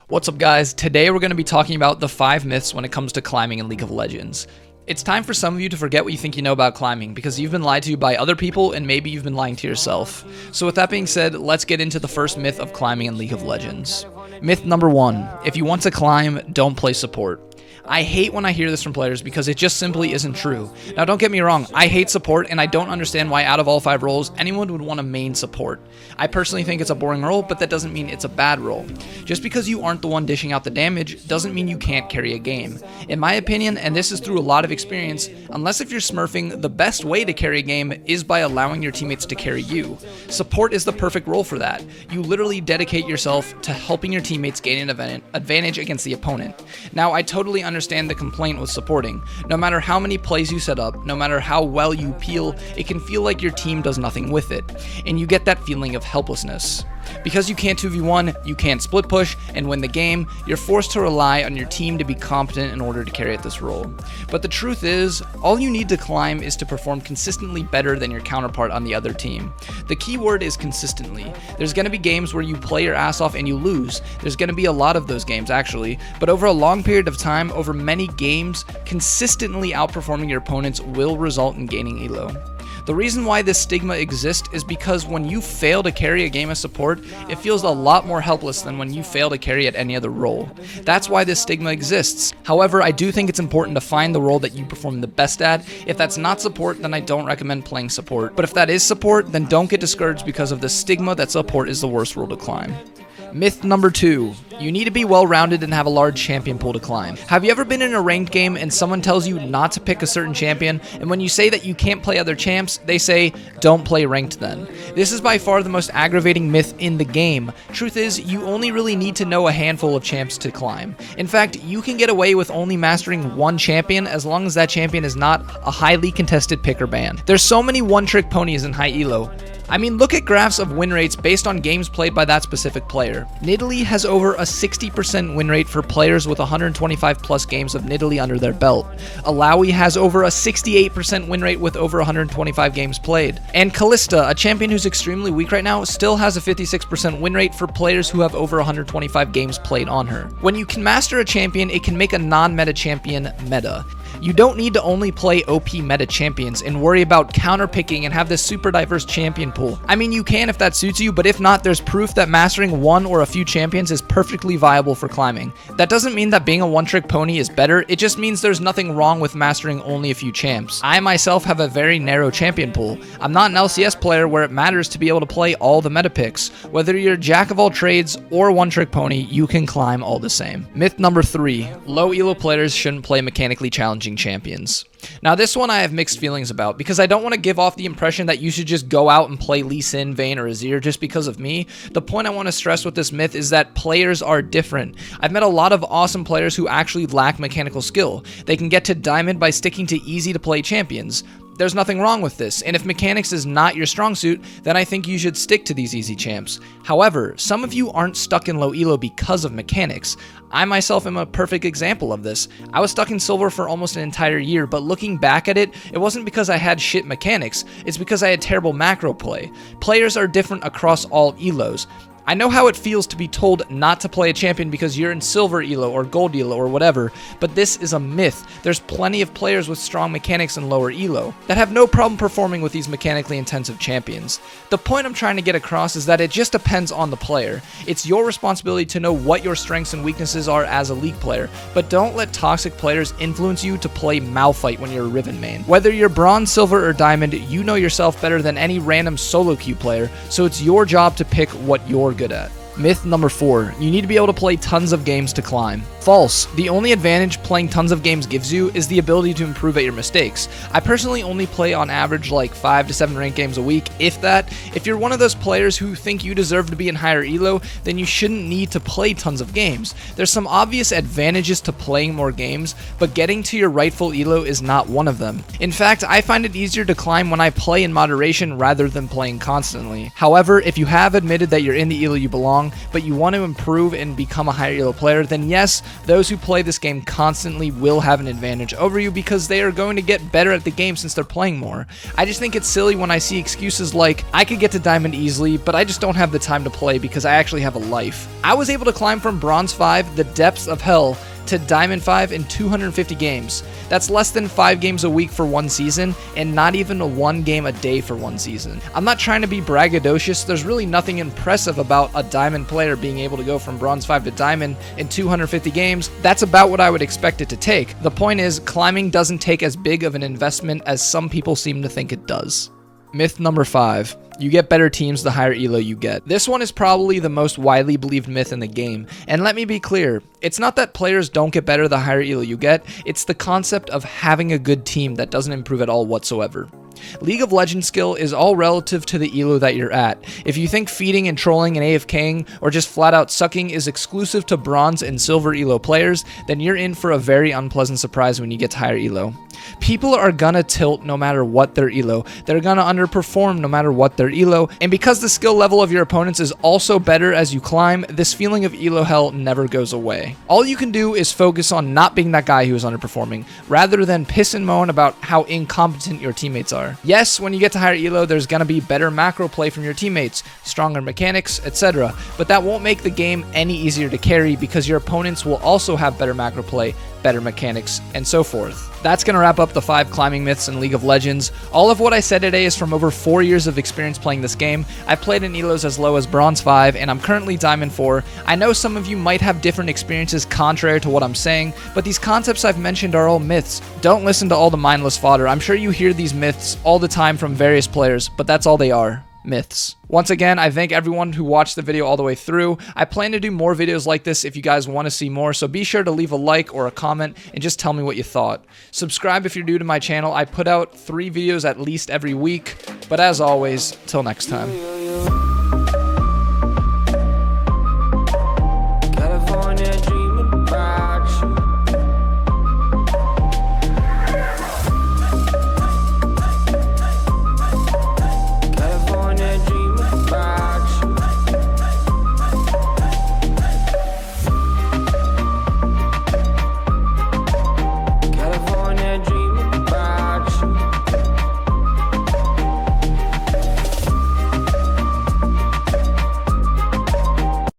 What's up guys, today we're going to be talking about the 5 myths when it comes to climbing in League of Legends. It's time for some of you to forget what you think you know about climbing because you've been lied to by other people and maybe you've been lying to yourself. So with that being said, let's get into the first myth of climbing in League of Legends. Myth number 1, if you want to climb, don't play support. I hate when I hear this from players because it just simply isn't true. Now don't get me wrong, I hate support and I don't understand why out of all 5 roles anyone would want to main support. I personally think it's a boring role, but that doesn't mean it's a bad role. Just because you aren't the one dishing out the damage doesn't mean you can't carry a game. In my opinion, and this is through a lot of experience, unless if you're smurfing, the best way to carry a game is by allowing your teammates to carry you. Support is the perfect role for that. You literally dedicate yourself to helping your teammates gain an advantage against the opponent. Now I totally understand the complaint with supporting. No matter how many plays you set up, no matter how well you peel, it can feel like your team does nothing with it, and you get that feeling of helplessness. Because you can't 2v1, you can't split push, and win the game, you're forced to rely on your team to be competent in order to carry out this role. But the truth is, all you need to climb is to perform consistently better than your counterpart on the other team. The key word is consistently. There's going to be games where you play your ass off and you lose. There's going to be a lot of those games actually, but over a long period of time, over many games, consistently outperforming your opponents will result in gaining elo. The reason why this stigma exists is because when you fail to carry a game as support, it feels a lot more helpless than when you fail to carry at any other role. That's why this stigma exists. However, I do think it's important to find the role that you perform the best at. If that's not support, then I don't recommend playing support. But if that is support, then don't get discouraged because of the stigma that support is the worst role to climb. Myth number 2, you need to be well-rounded and have a large champion pool to climb. Have you ever been in a ranked game and someone tells you not to pick a certain champion, and when you say that you can't play other champs, they say, don't play ranked then? This is by far the most aggravating myth in the game. Truth is, you only really need to know a handful of champs to climb. In fact, you can get away with only mastering one champion as long as that champion is not a highly contested pick or ban. There's so many one-trick ponies in high elo. I mean, look at graphs of win rates based on games played by that specific player. Nidalee has over a 60% win rate for players with 125 plus games of Nidalee under their belt. Alawi has over a 68% win rate with over 125 games played. And Kalista, a champion who's extremely weak right now, still has a 56% win rate for players who have over 125 games played on her. When you can master a champion, it can make a non-meta champion meta. You don't need to only play OP meta champions and worry about counterpicking and have this super diverse champion pool. I mean, you can if that suits you, but if not, there's proof that mastering one or a few champions is perfectly viable for climbing. That doesn't mean that being a one-trick pony is better, it just means there's nothing wrong with mastering only a few champs. I myself have a very narrow champion pool. I'm not an LCS player where it matters to be able to play all the meta picks. Whether you're jack of all trades or one-trick pony, you can climb all the same. Myth number 3, low elo players shouldn't play mechanically challenging champions. Now this one I have mixed feelings about because I don't want to give off the impression that you should just go out and play Lee Sin, Vayne, or Azir just because of me. The point I want to stress with this myth is that players are different. I've met a lot of awesome players who actually lack mechanical skill. They can get to Diamond by sticking to easy to play champions. There's nothing wrong with this, and if mechanics is not your strong suit, then I think you should stick to these easy champs. However, some of you aren't stuck in low elo because of mechanics. I myself am a perfect example of this. I was stuck in silver for almost an entire year, but looking back at it, it wasn't because I had shit mechanics, it's because I had terrible macro play. Players are different across all elos. I know how it feels to be told not to play a champion because you're in silver elo or gold elo or whatever, but this is a myth. There's plenty of players with strong mechanics in lower elo that have no problem performing with these mechanically intensive champions. The point I'm trying to get across is that it just depends on the player. It's your responsibility to know what your strengths and weaknesses are as a league player, but don't let toxic players influence you to play Malphite when you're a Riven main. Whether you're bronze, silver, or diamond, you know yourself better than any random solo queue player, so it's your job to pick what you're good at. Myth number 4, you need to be able to play tons of games to climb. False. The only advantage playing tons of games gives you is the ability to improve at your mistakes. I personally only play on average like 5 to 7 ranked games a week, if that. If you're one of those players who think you deserve to be in higher elo, then you shouldn't need to play tons of games. There's some obvious advantages to playing more games, but getting to your rightful elo is not one of them. In fact, I find it easier to climb when I play in moderation rather than playing constantly. However, if you have admitted that you're in the elo you belong, strong, but you want to improve and become a higher elo player, then yes, those who play this game constantly will have an advantage over you because they are going to get better at the game since they're playing more. I just think it's silly when I see excuses like, I could get to Diamond easily, but I just don't have the time to play because I actually have a life. I was able to climb from Bronze 5, the depths of hell, to Diamond 5 in 250 games. That's less than 5 games a week for one season, and not even 1 game a day for one season. I'm not trying to be braggadocious, there's really nothing impressive about a Diamond player being able to go from Bronze 5 to Diamond in 250 games. That's about what I would expect it to take. The point is, climbing doesn't take as big of an investment as some people seem to think it does. Myth number 5. You get better teams the higher elo you get. This one is probably the most widely believed myth in the game, and let me be clear, it's not that players don't get better the higher elo you get, it's the concept of having a good team that doesn't improve at all whatsoever. League of Legends skill is all relative to the elo that you're at. If you think feeding and trolling and AFKing or just flat out sucking is exclusive to bronze and silver elo players, then you're in for a very unpleasant surprise when you get to higher elo. People are gonna tilt no matter what their elo, they're gonna underperform no matter what their elo, and because the skill level of your opponents is also better as you climb, this feeling of elo hell never goes away. All you can do is focus on not being that guy who is underperforming, rather than piss and moan about how incompetent your teammates are. Yes, when you get to higher elo, there's gonna be better macro play from your teammates, stronger mechanics, etc., but that won't make the game any easier to carry because your opponents will also have better macro play, better mechanics, and so forth. That's going to wrap up the 5 climbing myths in League of Legends. All of what I said today is from over 4 years of experience playing this game. I've played in elos as low as Bronze 5, and I'm currently Diamond 4. I know some of you might have different experiences contrary to what I'm saying, but these concepts I've mentioned are all myths. Don't listen to all the mindless fodder. I'm sure you hear these myths all the time from various players, but that's all they are. Myths. Once again, I thank everyone who watched the video all the way through. I plan to do more videos like this if you guys want to see more, so be sure to leave a like or a comment and just tell me what you thought. Subscribe if you're new to my channel. I put out 3 videos at least every week, but as always, till next time.